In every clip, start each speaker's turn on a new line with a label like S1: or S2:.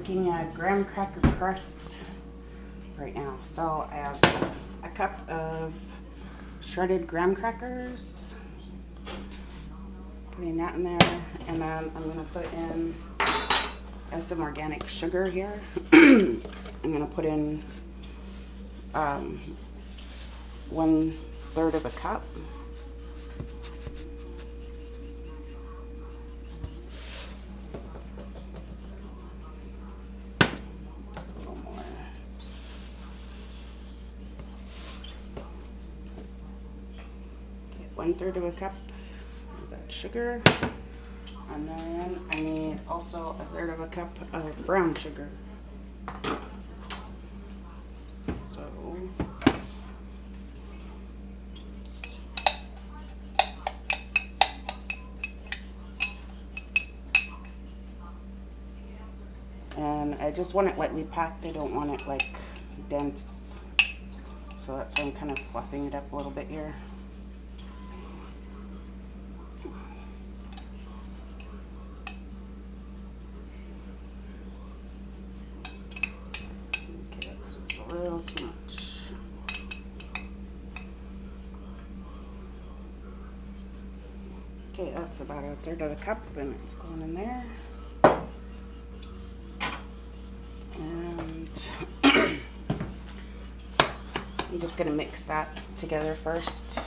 S1: making a graham cracker crust right now. So I have a cup of shredded graham crackers, putting that in there, and then I'm going to put in, I have some organic sugar here. I'm going to put in 1/3 of a cup. Just a little more. Okay, 1/3 of a cup of that sugar. And then I need also 1/3 of a cup of brown sugar. So and I just want it lightly packed. I don't want it like dense. So that's why I'm kind of fluffing it up a little bit here. Okay, that's just a little too much. Okay, that's about 1/3 of the cup, and it's going in there. And I'm just going to mix that together first.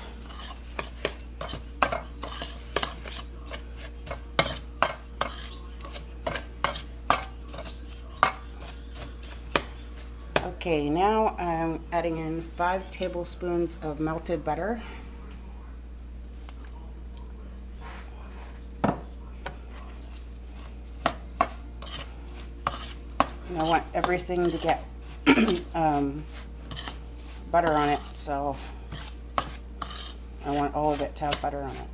S1: Okay, now I'm adding in 5 tablespoons of melted butter. And I want everything to get butter on it, so I want all of it to have butter on it.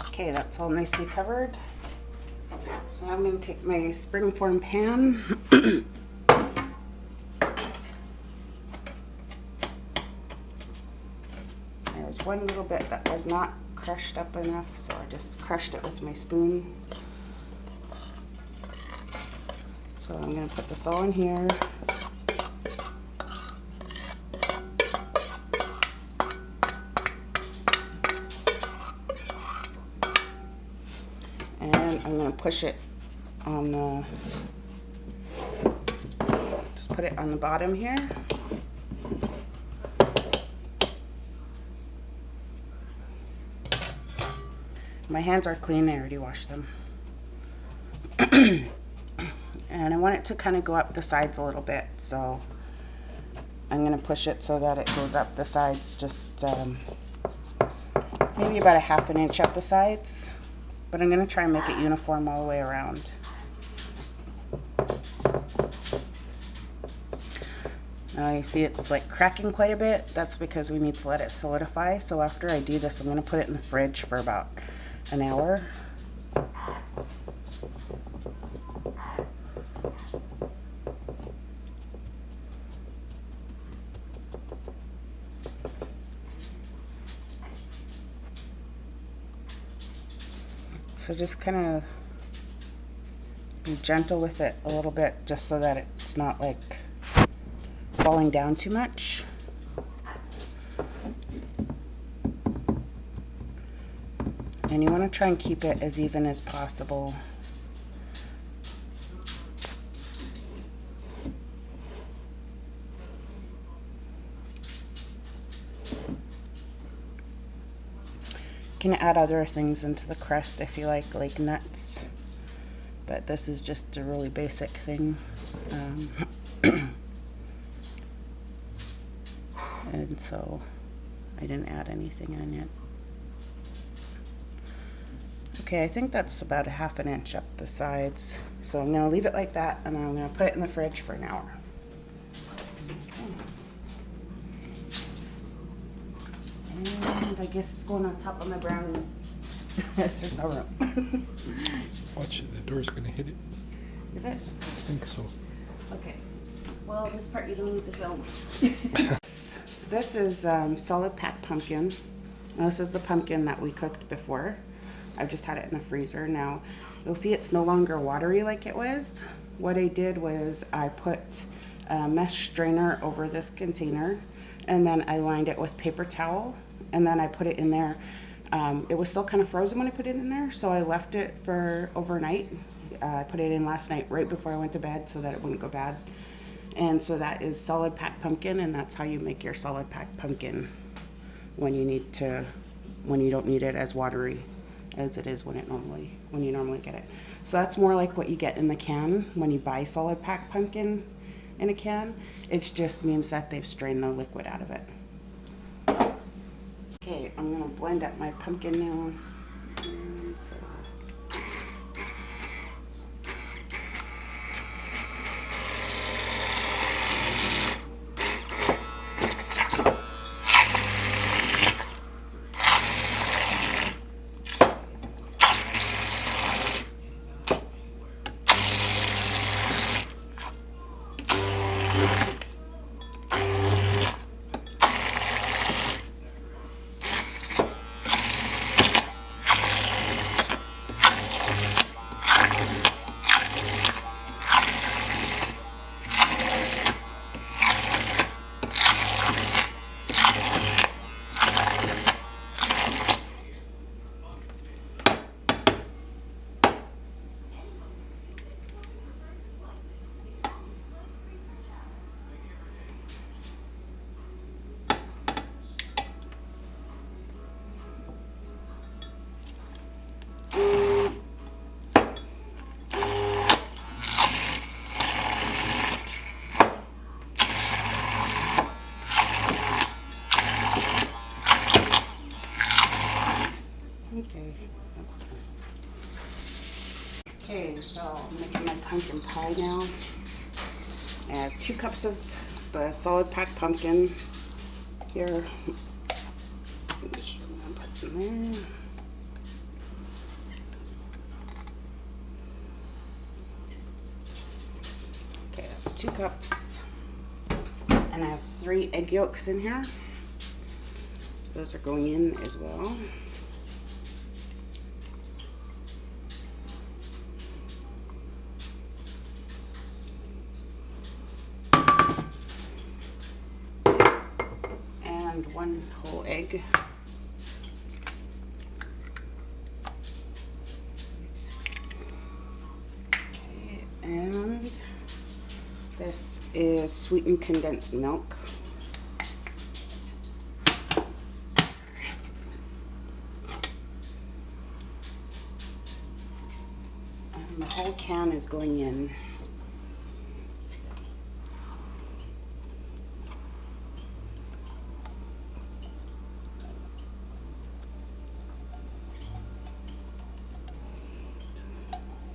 S1: Okay, that's all nicely covered. So I'm going to take my springform pan. There was one little bit that was not crushed up enough, so I just crushed it with my spoon. So I'm going to put this all in here. And I'm going to push it on the, just put it on the bottom here. My hands are clean, I already washed them. And I want it to kind of go up the sides a little bit, so I'm going to push it so that it goes up the sides, just maybe about 1/2 inch up the sides. But I'm going to try and make it uniform all the way around. Now you see it's like cracking quite a bit. That's because we need to let it solidify. So after I do this, I'm going to put it in the fridge for about an hour. So just kind of be gentle with it a little bit, just so that it's not like falling down too much. And you want to try and keep it as even as possible. You can add other things into the crust if you like nuts, but this is just a really basic thing. And so I didn't add anything in it. Okay, I think that's about 1/2 inch up the sides. So I'm going to leave it like that, and I'm going to put it in the fridge for an hour. Okay. And I guess it's going on top of my brownies. Yes, there's no room.
S2: Watch it, the door's gonna hit it.
S1: Is it?
S2: I think so.
S1: Okay. Well, this part you don't need to film. This is solid packed pumpkin. Now, this is the pumpkin that we cooked before. I've just had it in the freezer. Now, you'll see it's no longer watery like it was. What I did was I put a mesh strainer over this container, and then I lined it with paper towel, and then I put it in there. It was still kind of frozen when I put it in there, so I left it for overnight. I put it in last night right before I went to bed so that it wouldn't go bad. And so that is solid packed pumpkin, and that's how you make your solid packed pumpkin when you don't need it as watery as it is when you normally get it. So that's more like what you get in the can when you buy solid packed pumpkin in a can. It just means that they've strained the liquid out of it. Okay, I'm gonna blend up my pumpkin now. So okay, so I'm making my pumpkin pie now. I have 2 cups of the solid packed pumpkin here. Put it in there. Okay, that's 2 cups. And I have 3 egg yolks in here. So those are going in as well. And 1 whole egg. Okay, and this is sweetened condensed milk. And the whole can is going in.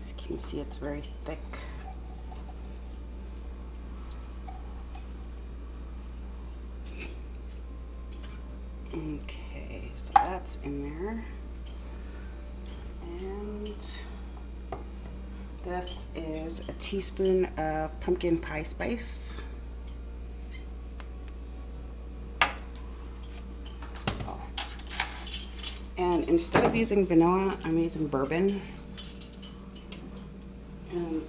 S1: You can see it's very thick. Okay, so that's in there. And this is a teaspoon of pumpkin pie spice. Oh. And instead of using vanilla, I'm using bourbon. And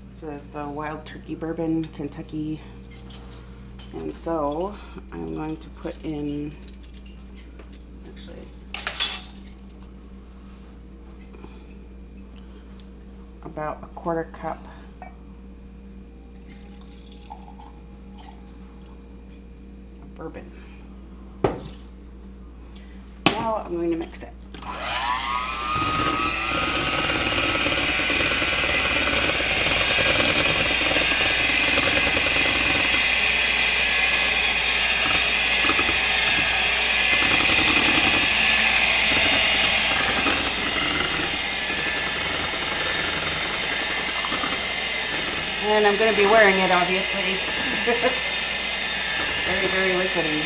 S1: this is the Wild Turkey Bourbon, Kentucky. And so I'm going to put in, actually, about 1/4 cup of bourbon. Now I'm going to mix it. And I'm going to be wearing it, obviously. Very, very liquidy.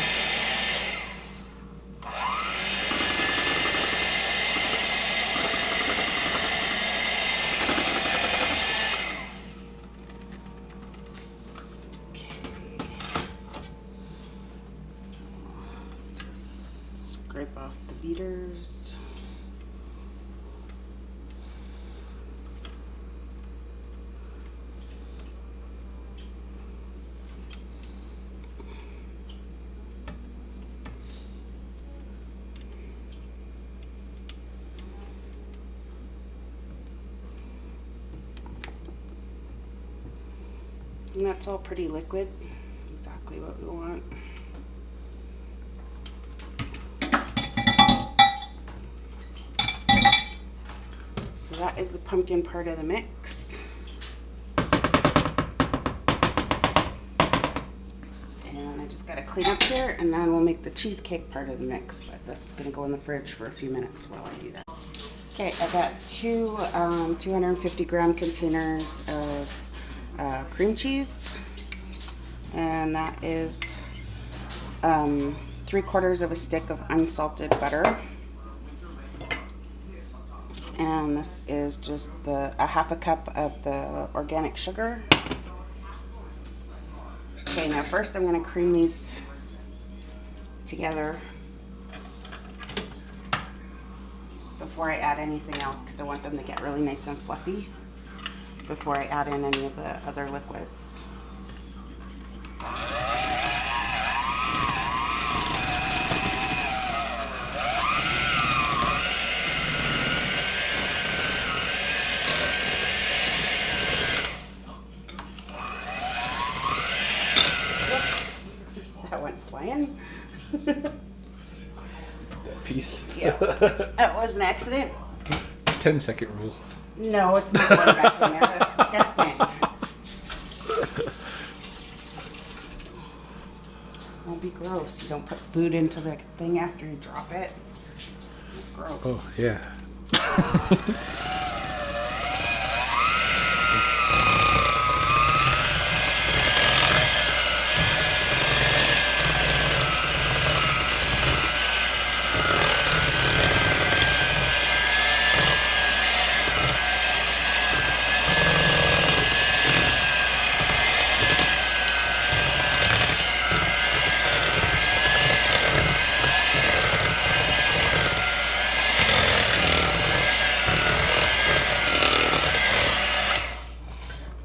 S1: Just scrape off the beaters. And that's all pretty liquid, exactly what we want. So that is the pumpkin part of the mix. And I just gotta clean up here and then we'll make the cheesecake part of the mix, but this is gonna go in the fridge for a few minutes while I do that. Okay, I got two 250-gram containers of cream cheese, and that is 3/4 of a stick of unsalted butter, and this is just a 1/2 cup of the organic sugar. Okay, now first I'm going to cream these together before I add anything else, because I want them to get really nice and fluffy before I add in any of the other liquids. Whoops, that went flying.
S2: That piece.
S1: Yeah, that was an accident.
S2: 10-second rule.
S1: No, it's not going back in there. That's disgusting. Don't be gross. You don't put food into the thing after you drop it. It's gross.
S2: Oh, yeah.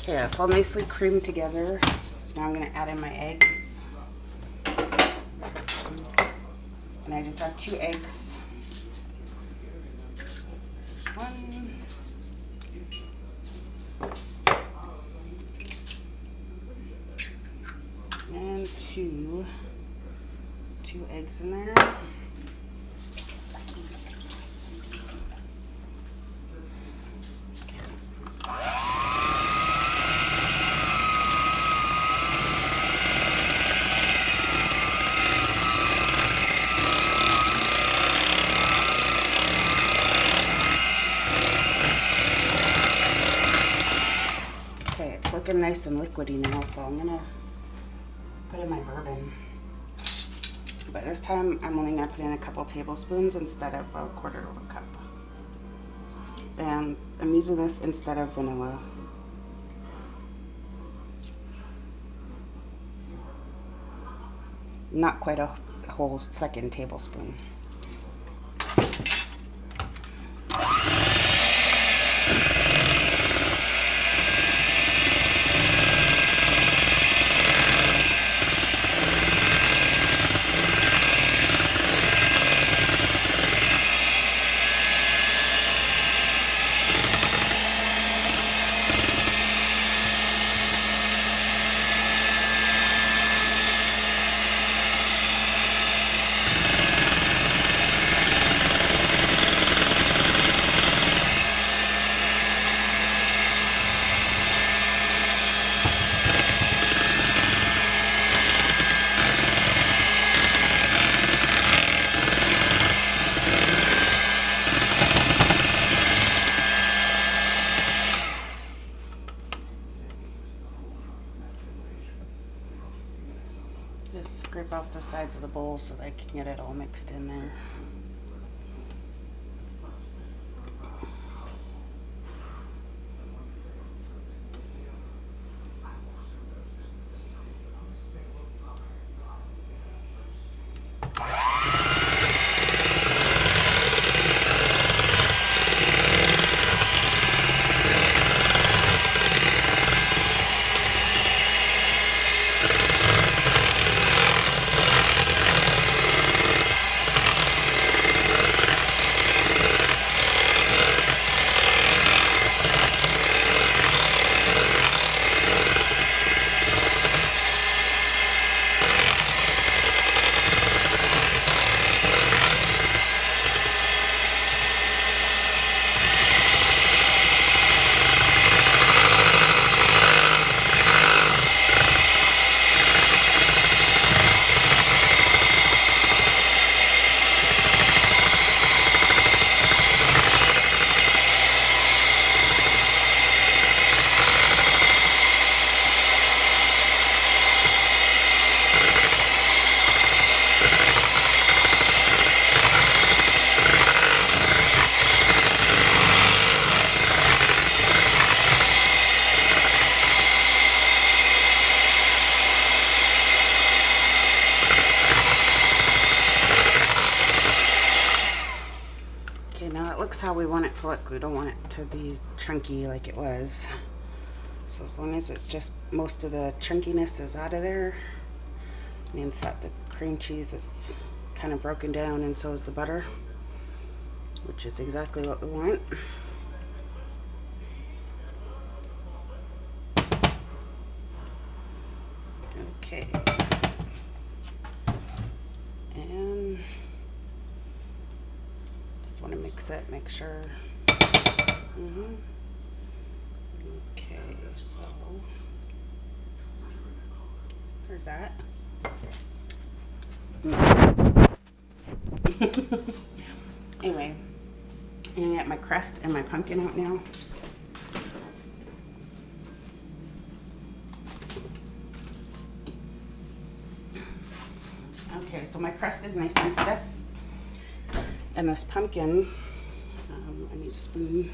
S1: Okay, it's all nicely creamed together. So now I'm going to add in my eggs. And I just have 2 eggs. There's 1. And 2 eggs in there. Looking nice and liquidy now, so I'm gonna put in my bourbon. But this time I'm only gonna put in a couple tablespoons instead of 1/4 of a cup. And I'm using this instead of vanilla. Not quite a whole 2nd tablespoon. off the sides of the bowl so that I can get it all mixed in there. How we want it to look. We don't want it to be chunky like it was. So as long as it's just most of the chunkiness is out of there, it means that the cream cheese is kind of broken down, and so is the butter, which is exactly what we want. Okay. And want to mix it, make sure. Okay, so there's that. Anyway, I'm gonna get my crust and my pumpkin out now. Okay, so my crust is nice and stiff. And this pumpkin, I need a spoon.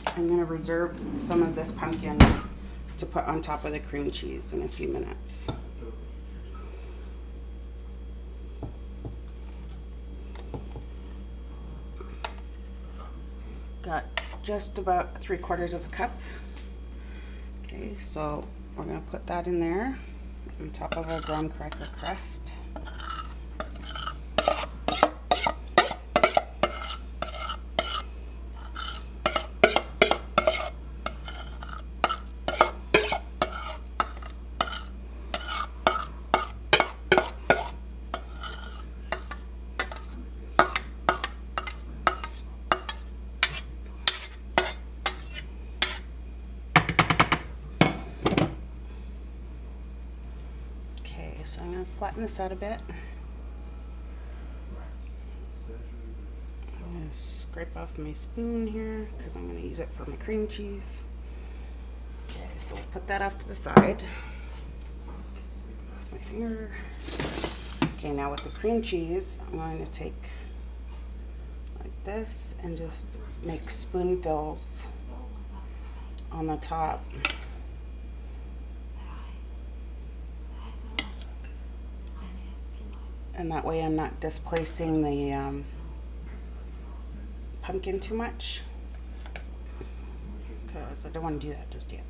S1: I'm going to reserve some of this pumpkin to put on top of the cream cheese in a few minutes. Got just about 3/4 of a cup. Okay, so we're going to put that in there on top of our graham cracker crust. So I'm going to flatten this out a bit. I'm going to scrape off my spoon here because I'm going to use it for my cream cheese. Okay, so we'll put that off to the side. My finger. Okay, now with the cream cheese, I'm going to take like this and just make spoonfuls on the top. And that way I'm not displacing the pumpkin too much, because I don't want to do that just yet.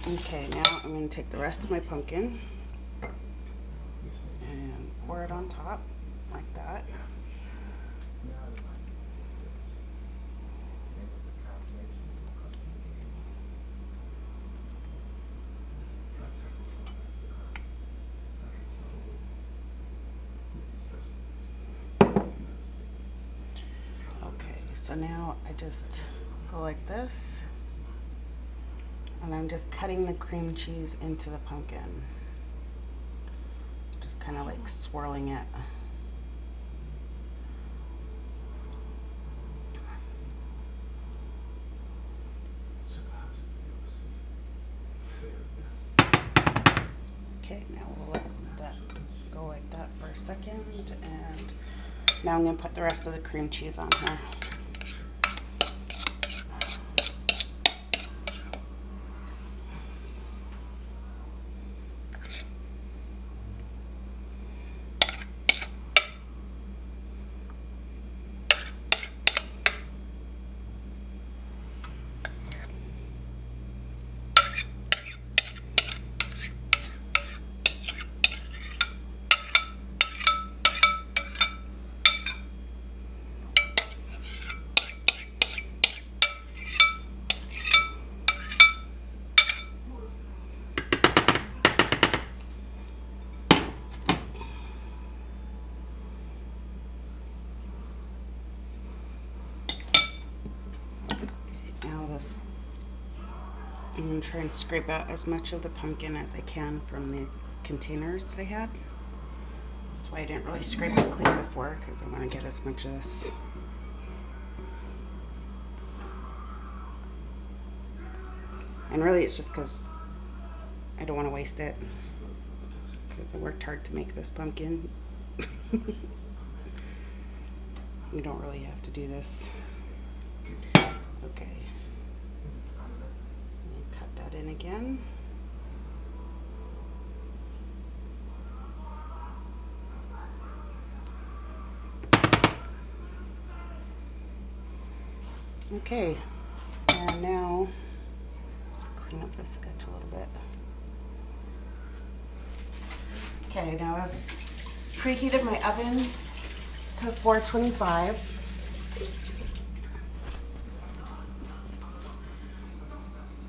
S1: Okay, now I'm going to take the rest of my pumpkin and pour it on top like that. Okay, so now I just go like this And I'm just cutting the cream cheese into the pumpkin. Just kind of like swirling it. Okay, now we'll let that go like that for a second, and now I'm going to put the rest of the cream cheese on here. I'm going to try and scrape out as much of the pumpkin as I can from the containers that I had. That's why I didn't really scrape it clean before, because I want to get as much of this. And really it's just because I don't want to waste it, because I worked hard to make this pumpkin. You don't really have to do this. Okay. Cut that in again. Okay, and now let's clean up this edge a little bit. Okay, now I've preheated my oven to 425.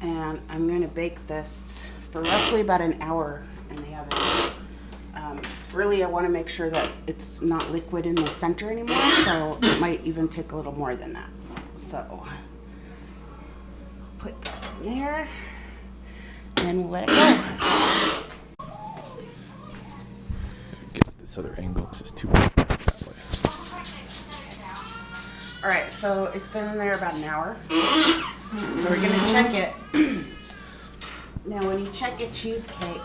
S1: And I'm going to bake this for roughly about an hour in the oven. Really, I want to make sure that it's not liquid in the center anymore, so it might even take a little more than that. So, put that in there, and we'll let it go.
S2: Get this other angle, this is too big that way.
S1: Alright, so it's been in there about an hour. So we're gonna check it. Now when you check a cheesecake,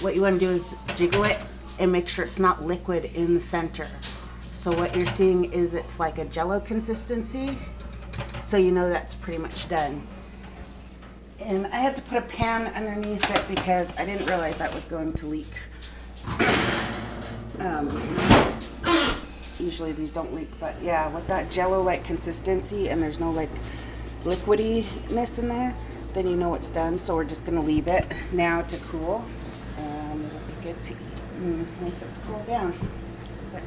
S1: what you want to do is jiggle it and make sure it's not liquid in the center. So what you're seeing is it's like a jello consistency, so you know that's pretty much done. And I had to put a pan underneath it because I didn't realize that was going to leak. Usually these don't leak, but yeah, with that jello-like consistency and there's no like liquidiness in there, then you know it's done. So we're just gonna leave it now to cool, and it'll be good to eat once it's cooled down. That's it.